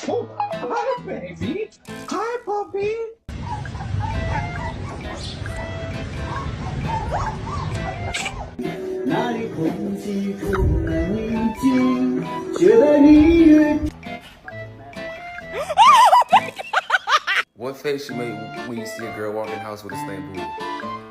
Oh, hi, baby. Hi, puppy. What face you make when you see a girl walk in the house with a stained booty?